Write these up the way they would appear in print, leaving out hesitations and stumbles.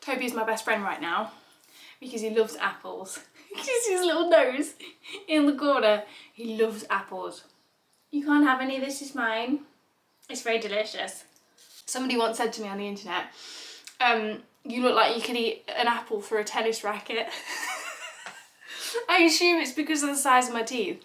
Toby is my best friend right now because he loves apples. You can see his little nose in the corner. He loves apples. You can't have any, this is mine. It's very delicious. Somebody once said to me on the internet, you look like you could eat an apple for a tennis racket. I assume it's because of the size of my teeth.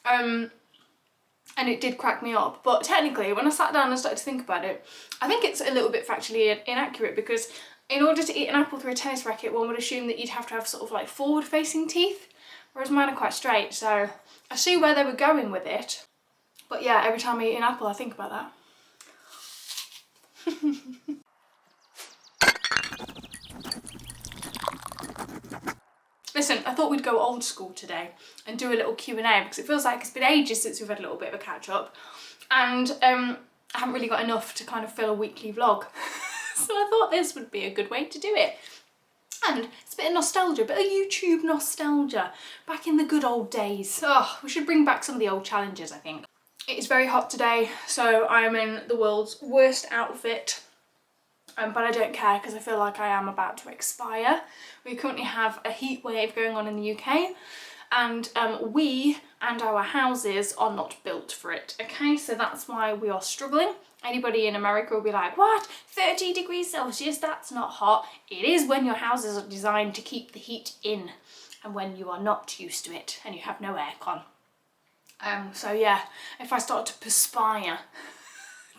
And it did crack me up. But technically, when I sat down and started to think about it, I think it's a little bit factually inaccurate, because in order to eat an apple through a tennis racket, one would assume that you'd have to have sort of like forward-facing teeth, whereas mine are quite straight. So I see where they were going with it. But yeah, every time I eat an apple, I think about that. Listen, I thought we'd go old school today and do a little Q&A, because it feels like it's been ages since we've had a little bit of a catch up, and I haven't really got enough to kind of fill a weekly vlog. So I thought this would be a good way to do it. And it's a bit of nostalgia, a bit of YouTube nostalgia, back in the good old days. Oh, we should bring back some of the old challenges, I think. It is very hot today, so I'm in the world's worst outfit. But I don't care, because I feel like I am about to expire. We currently have a heat wave going on in the UK, and we and our houses are not built for it, okay? So that's why we are struggling. Anybody in America will be like, what? 30 degrees Celsius? That's not hot. It is when your houses are designed to keep the heat in, and when you are not used to it and you have no aircon. So yeah, if I start to perspire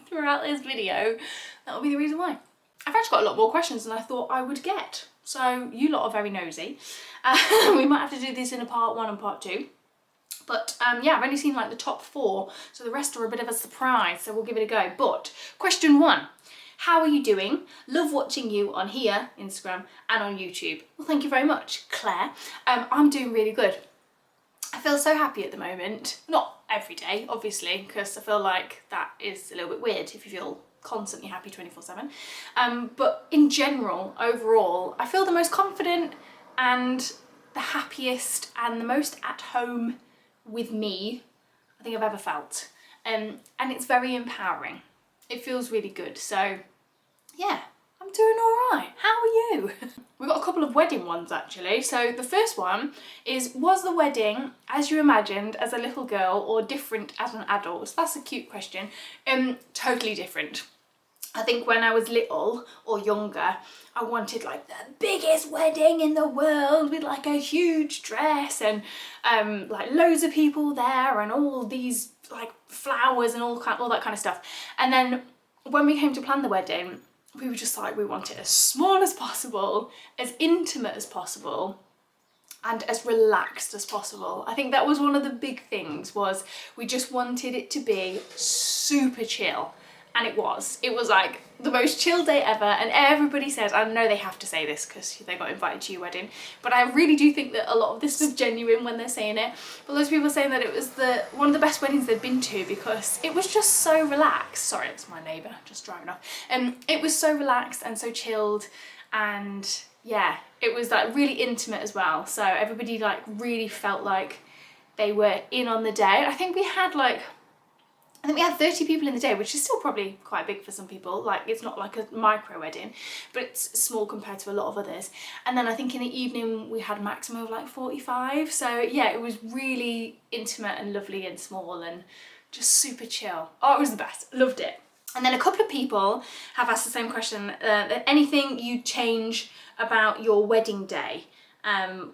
throughout this video, that'll be the reason why. I've actually got a lot more questions than I thought I would get. So you lot are very nosy. We might have to do this in a part 1 and part 2. But yeah, I've only seen like the top 4, so the rest are a bit of a surprise, so we'll give it a go. But question 1, how are you doing? Love watching you on here, Instagram, and on YouTube. Well, thank you very much, Claire. I'm doing really good. I feel so happy at the moment. Not every day, obviously, because I feel like that is a little bit weird if you feel constantly happy 24/7. But in general, overall, I feel the most confident and the happiest and the most at home with me I think I've ever felt. And it's very empowering. It feels really good. So yeah, I'm doing all right. How are you? We've got a couple of wedding ones actually. So the first one is, was the wedding as you imagined as a little girl or different as an adult? So that's a cute question. Totally different. I think when I was little or younger, I wanted like the biggest wedding in the world with like a huge dress and like loads of people there and all these like flowers and all that kind of stuff. And then when we came to plan the wedding, we were just like, we want it as small as possible, as intimate as possible, and as relaxed as possible. I think that was one of the big things, was we just wanted it to be super chill. And it was like the most chill day ever, and everybody said, I know they have to say this because they got invited to your wedding, but I really do think that a lot of this is genuine when they're saying it. But loads of people are saying that it was one of the best weddings they've been to because it was just so relaxed. Sorry, it's my neighbour just driving off. It was so relaxed and so chilled, and yeah, it was like really intimate as well. So everybody like really felt like they were in on the day. I think we had 30 people in the day, which is still probably quite big for some people. Like, it's not like a micro wedding, but it's small compared to a lot of others. And then I think in the evening we had a maximum of like 45. So yeah, it was really intimate and lovely and small and just super chill. Oh, it was the best. Loved it. And then a couple of people have asked the same question, anything you'd change about your wedding day?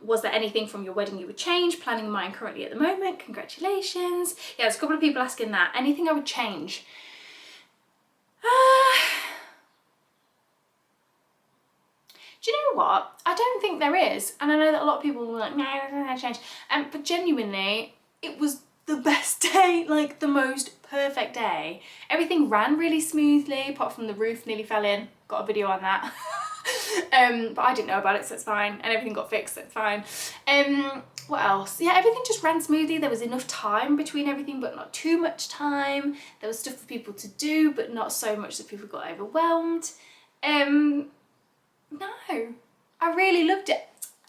Was there anything from your wedding you would change? Planning mine currently at the moment. Congratulations. Yeah, there's a couple of people asking that. Anything I would change? Do you know what? I don't think there is. And I know that a lot of people were like, no, I don't know, change. But genuinely, it was the best day, like the most perfect day. Everything ran really smoothly, apart from the roof nearly fell in. Got a video on that. But I didn't know about it, so it's fine, and everything got fixed, so it's fine. What else? Yeah, everything just ran smoothly. There was enough time between everything, but not too much time. There was stuff for people to do, but not so much that people got overwhelmed. No, I really loved it.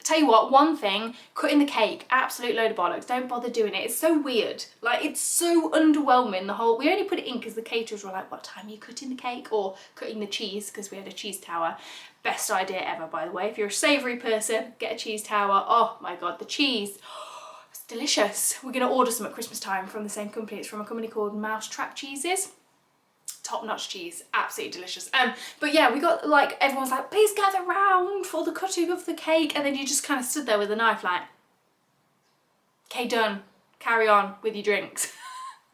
Tell you what, one thing, cutting the cake, absolute load of bollocks. Don't bother doing it. It's so weird. Like, it's so underwhelming, the whole, we only put it in because the caterers were like, what time are you cutting the cake? Or cutting the cheese, because we had a cheese tower. Best idea ever, by the way. If you're a savoury person, get a cheese tower. Oh my God, the cheese. It's delicious. We're gonna order some at Christmas time from the same company. It's from a company called Mousetrap Cheeses. Top-notch cheese, absolutely delicious. But yeah, we got, like, everyone's like, please gather round for the cutting of the cake, and then you just kind of stood there with a knife like, okay, done, carry on with your drinks.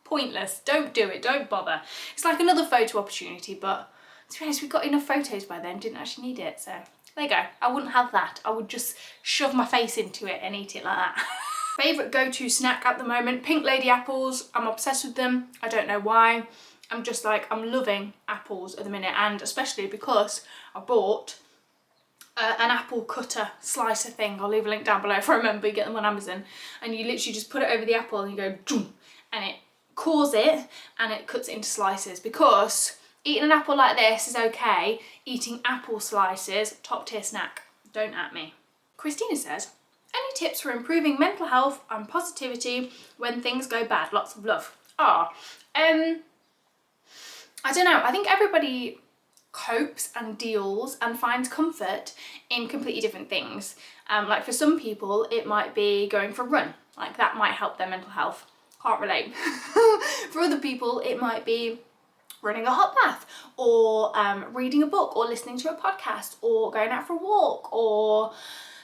Pointless, don't do it, don't bother. It's like another photo opportunity, but to be honest, we got enough photos by then, didn't actually need it, so there you go. I wouldn't have that. I would just shove my face into it and eat it like that. Favourite go-to snack at the moment, Pink Lady apples. I'm obsessed with them, I don't know why. I'm just like, I'm loving apples at the minute, and especially because I bought an apple cutter slicer thing. I'll leave a link down below if I remember. You get them on Amazon, and you literally just put it over the apple and you go zoom, and it cores it and it cuts it into slices. Because eating an apple like this is okay, eating apple slices, top tier snack. Don't at me. Christina says, any tips for improving mental health and positivity when things go bad? Lots of love. I don't know, I think everybody copes and deals and finds comfort in completely different things. Like for some people, it might be going for a run, like that might help their mental health. Can't relate. For other people, it might be running a hot bath, or reading a book, or listening to a podcast, or going out for a walk, or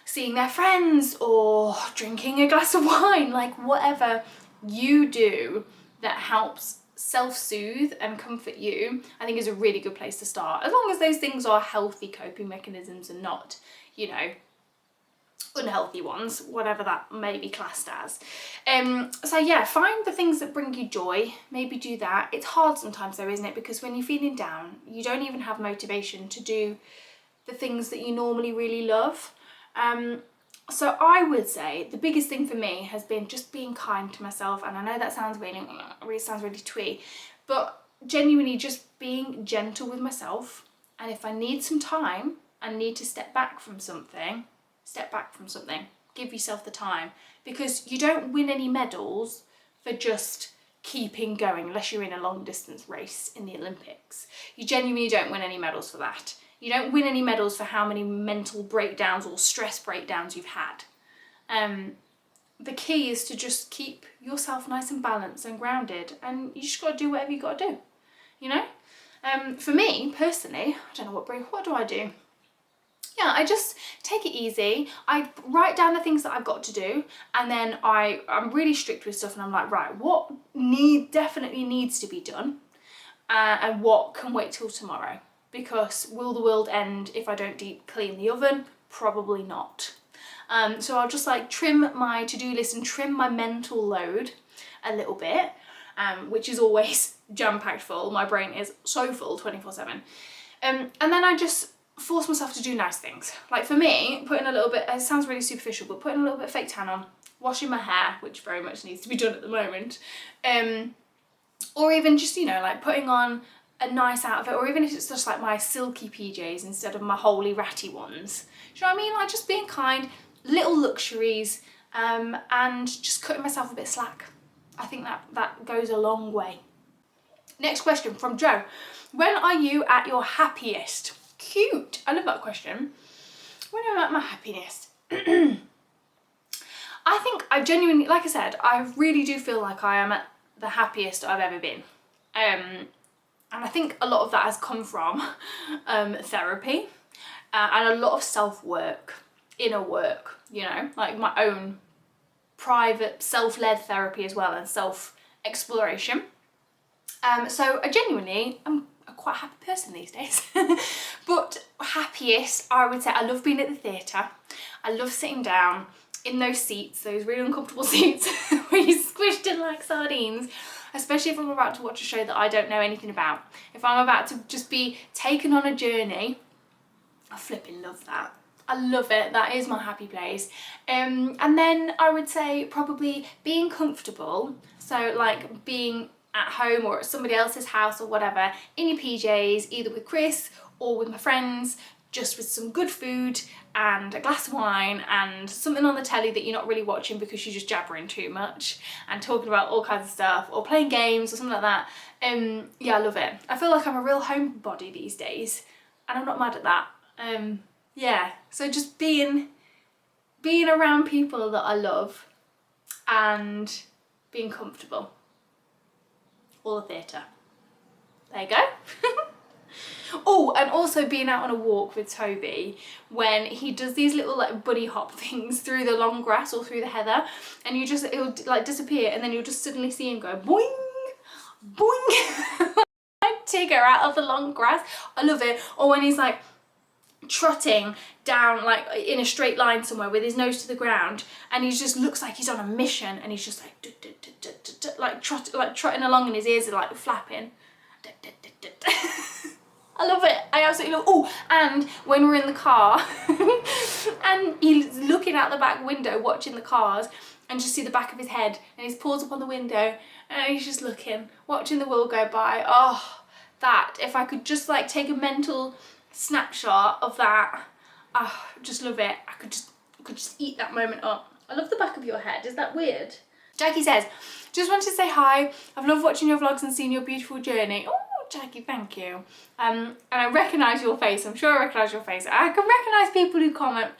seeing their friends, or drinking a glass of wine, like whatever you do that helps self-soothe and comfort you, I think is a really good place to start, as long as those things are healthy coping mechanisms and not, you know, unhealthy ones, whatever that may be classed as. So yeah, find the things that bring you joy, maybe do that. It's hard sometimes though, isn't it, because when you're feeling down, you don't even have motivation to do the things that you normally really love. So I would say the biggest thing for me has been just being kind to myself, and I know that sounds really twee, but genuinely just being gentle with myself. And if I need some time and need to step back from something, give yourself the time, because you don't win any medals for just keeping going unless you're in a long distance race in the Olympics. You genuinely don't win any medals for that. You don't win any medals for how many mental breakdowns or stress breakdowns you've had. The key is to just keep yourself nice and balanced and grounded, and you just got to do whatever you got to do, you know? For me, personally, I don't know what do I do? Yeah, I just take it easy. I write down the things that I've got to do, and then I'm really strict with stuff, and I'm like, right, what definitely needs to be done, and what can wait till tomorrow? Because will the world end if I don't deep clean the oven? Probably not. So I'll just like trim my to-do list and trim my mental load a little bit, which is always jam-packed full. My brain is so full 24/7. And then I just force myself to do nice things. Like for me, putting a little bit, it sounds really superficial, but putting a little bit of fake tan on, washing my hair, which very much needs to be done at the moment, or even just, you know, like putting on a nice outfit, or even if it's just like my silky PJs instead of my holy ratty ones. Do you know what I mean? Like just being kind, little luxuries, and just cutting myself a bit slack. I think that goes a long way. Next question from Joe. When are you at your happiest? Cute. I love that question. When am I at my happiest? I think I genuinely, like I said, I really do feel like I am at the happiest I've ever been. And I think a lot of that has come from therapy, and a lot of self-work, inner work, you know, like my own private self-led therapy as well, and self-exploration. So I genuinely, I'm a quite happy person these days. But happiest, I would say, I love being at the theatre. I love sitting down in those seats, those really uncomfortable seats where you're squished in like sardines. Especially if I'm about to watch a show that I don't know anything about. If I'm about to just be taken on a journey, I flipping love that. I love it, that is my happy place. And then I would say probably being comfortable, so like being at home or at somebody else's house or whatever, in your PJs, either with Chris or with my friends, just with some good food and a glass of wine and something on the telly that you're not really watching because you're just jabbering too much and talking about all kinds of stuff, or playing games or something like that. Yeah, I love it. I feel like I'm a real homebody these days, and I'm not mad at that. Yeah, so just being around people that I love and being comfortable. All the theatre. There you go. Oh, and also being out on a walk with Toby when he does these little like bunny hop things through the long grass or through the heather, and it'll like disappear, and then you'll just suddenly see him go boing, boing, like Tigger out of the long grass. I love it. Or when he's like trotting down like in a straight line somewhere with his nose to the ground, and he just looks like he's on a mission, and he's just like trotting along, and his ears are like flapping. I love it. I absolutely love it. Oh, and when we're in the car and he's looking out the back window watching the cars, and just see the back of his head, and he's paused up on the window and he's just looking, watching the world go by. Oh, that, if I could just like take a mental snapshot of that, oh, just love it. I could just eat that moment up. I love the back of your head. Is that weird? Jackie says, just wanted to say hi. I've loved watching your vlogs and seeing your beautiful journey. Oh, Jackie, thank you. And I recognise your face. I'm sure I recognise your face. I can recognise people who comment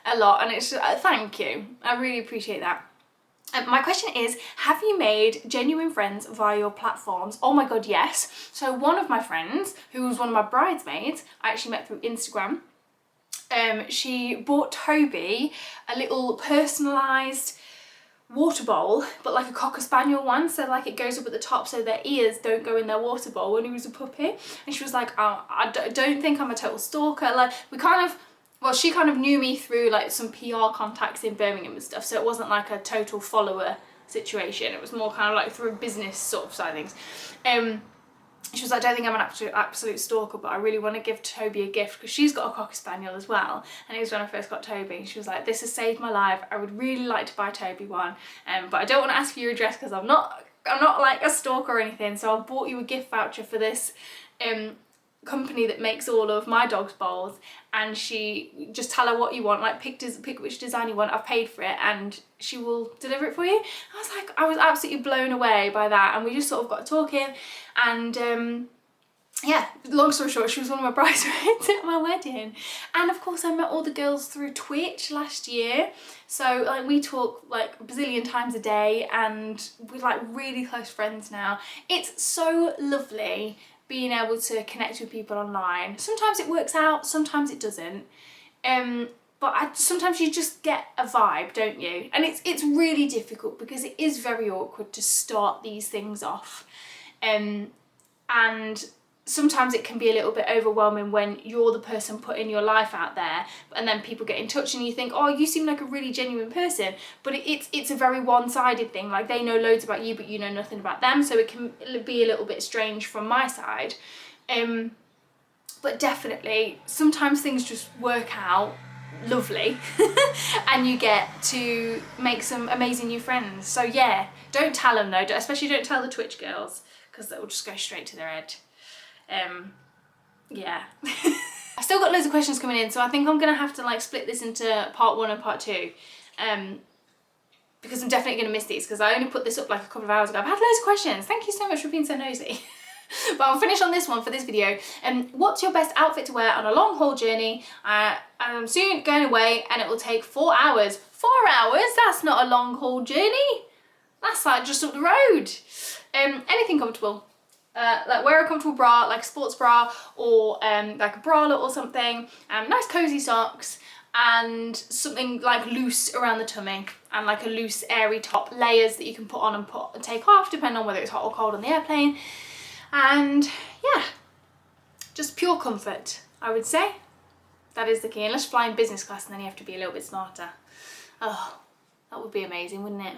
a lot, and it's thank you. I really appreciate that. My question is, have you made genuine friends via your platforms? Oh my god, yes. So one of my friends, who was one of my bridesmaids, I actually met through Instagram. She bought Toby a little personalised water bowl, but like a Cocker Spaniel one, so like it goes up at the top so their ears don't go in their water bowl when he was a puppy. And she was like, oh, I don't think I'm a total stalker. Like she kind of knew me through like some PR contacts in Birmingham and stuff, so it wasn't like a total follower situation. It was more kind of like through a business sort of side of things. She was like, I don't think I'm an absolute stalker, but I really want to give Toby a gift, because she's got a Cocker Spaniel as well, and it was when I first got Toby. She was like, this has saved my life. I would really like to buy Toby one, but I don't want to ask for your address because I'm not like a stalker or anything, so I bought you a gift voucher for this company that makes all of my dog's bowls, and she just tell her what you want, like pick which design you want, I've paid for it, and she will deliver it for you. I was absolutely blown away by that, and we just sort of got talking, and yeah, long story short, she was one of my bridesmaids at my wedding. And of course I met all the girls through Twitch last year, so like we talk like a bazillion times a day, and we're like really close friends now. It's so lovely being able to connect with people online. Sometimes it works out, sometimes it doesn't. But sometimes you just get a vibe, don't you? And it's really difficult because it is very awkward to start these things off. And sometimes it can be a little bit overwhelming when you're the person putting your life out there, and then people get in touch and you think, oh, you seem like a really genuine person, but it's a very one-sided thing. Like, they know loads about you but you know nothing about them, so it can be a little bit strange from my side. But definitely sometimes things just work out lovely and you get to make some amazing new friends. So yeah, don't tell them though, especially don't tell the Twitch girls, because that will just go straight to their head. Yeah. I've still got loads of questions coming in, so I think I'm gonna have to like split this into part 1 and part 2, because I'm definitely gonna miss these, because I only put this up like a couple of hours ago. I've had loads of questions. Thank you so much for being so nosy. But I'll finish on this one for this video. What's your best outfit to wear on a long haul journey? I'm soon going away and it will take 4 hours. 4 hours? That's not a long haul journey. That's like just up the road. Anything comfortable. Like wear a comfortable bra, like a sports bra, or like a bralette or something. Nice cozy socks, and something like loose around the tummy, and like a loose airy top, layers that you can put on and take off depending on whether it's hot or cold on the airplane. And yeah, just pure comfort, I would say. That is the key, unless you fly in business class and then you have to be a little bit smarter. Oh, that would be amazing, wouldn't it?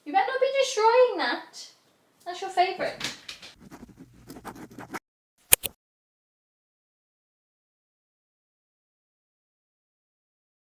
You better not be destroying that. That's your favourite.